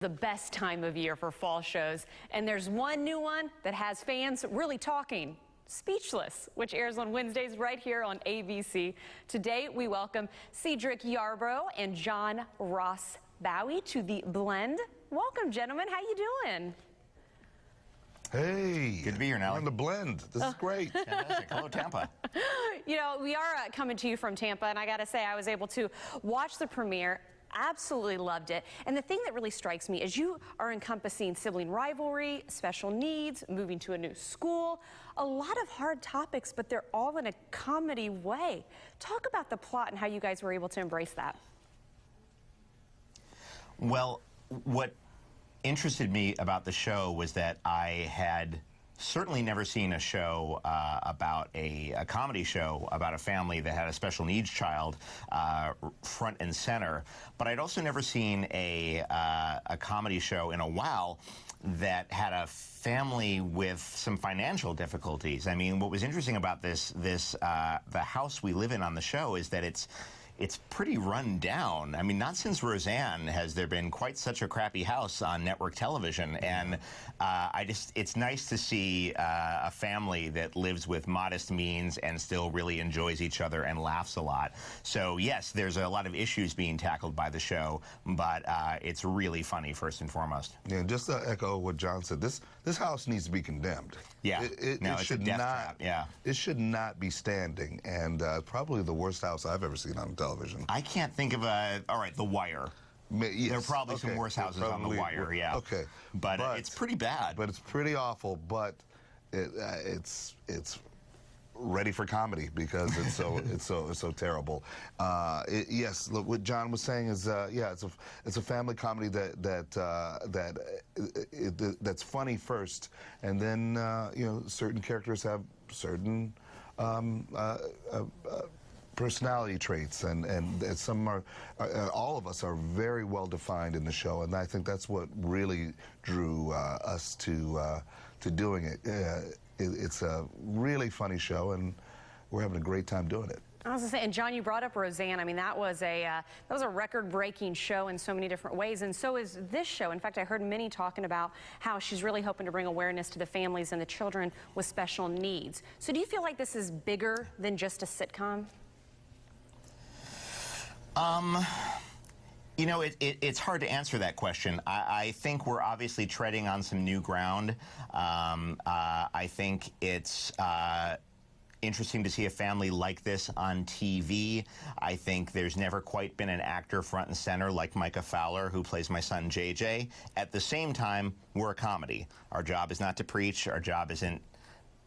The best time of year for fall shows, and there's one new one that has fans really talking. Speechless, which airs on Wednesdays right here on ABC. Today we welcome Cedric Yarbrough and John Ross Bowie to the Blend. Welcome, gentlemen. How you doing? Hey, good to be here, Nellie. On the Blend. This is great. Fantastic. Hello, Tampa. You know, we are coming to you from Tampa, and I got to say, I was able to watch the premiere. Absolutely loved it. And the thing that really strikes me is you are encompassing sibling rivalry, special needs, moving to a new school, a lot of hard topics, but they're all in a comedy way. Talk about the plot and how you guys were able to embrace that. Well, what interested me about the show was that I had certainly never seen a show about a comedy show about a family that had a special needs child front and center, but I'd also never seen a comedy show in a while that had a family with some financial difficulties. I mean, what was interesting about the house we live in on the show is that it's pretty run down. I mean, not since Roseanne has there been quite such a crappy house on network television. And it's nice to see a family that lives with modest means and still really enjoys each other and laughs a lot. So yes, there's a lot of issues being tackled by the show, but it's really funny first and foremost. Yeah, just to echo what John said, this house needs to be condemned. Yeah, it it's should a death not. Trap. Yeah, it should not be standing, and probably the worst house I've ever seen on television. I can't think of all right, The Wire. Yes. There are probably some worse houses on The Wire, yeah. Okay. But it's pretty bad. But it's pretty awful, but it's ready for comedy because it's so terrible. Yes, look, what John was saying is yeah, it's a family comedy that's funny first, and then you know, certain characters have certain personality traits, and some are, all of us are very well defined in the show, and I think that's what really drew us to doing it. It's a really funny show, and we're having a great time doing it. I was going to say, and John, you brought up Roseanne. I mean, that was a record-breaking show in so many different ways, and so is this show. In fact, I heard Minnie talking about how she's really hoping to bring awareness to the families and the children with special needs. So do you feel like this is bigger than just a sitcom? You know, it's hard to answer that question. I think we're obviously treading on some new ground. I think it's interesting to see a family like this on TV. I think there's never quite been an actor front and center like Micah Fowler, who plays my son JJ. At the same time, we're a comedy. Our job is not to preach. Our job isn't,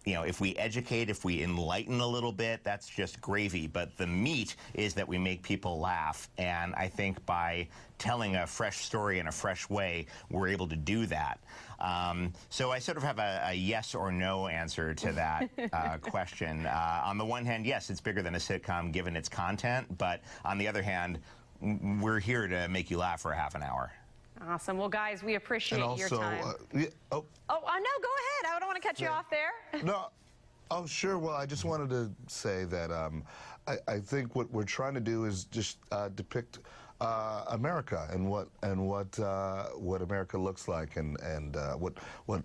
you know, if we educate, if we enlighten a little bit, that's just gravy. But the meat is that we make people laugh. And I think by telling a fresh story in a fresh way, we're able to do that. So I sort of have a yes or no answer to that question. On the one hand, yes, it's bigger than a sitcom given its content. But on the other hand, we're here to make you laugh for a half an hour. Awesome. Well, guys, we appreciate your time. Yeah, no, go ahead. I don't want to cut you off there. No. Oh, sure. Well, I just wanted to say that I think what we're trying to do is just depict America and what America looks like, and what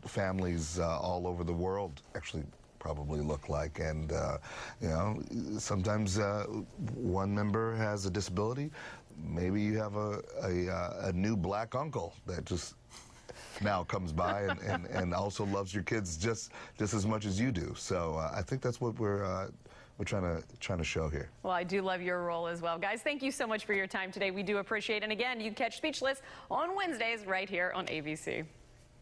families all over the world actually probably look like. And you know, sometimes one member has a disability. Maybe you have a new black uncle that just now comes by and also loves your kids just as much as you do. So I think that's what we're trying to show here. Well, I do love your role as well. Guys, thank you so much for your time today. We do appreciate it. And again, you can catch Speechless on Wednesdays right here on ABC.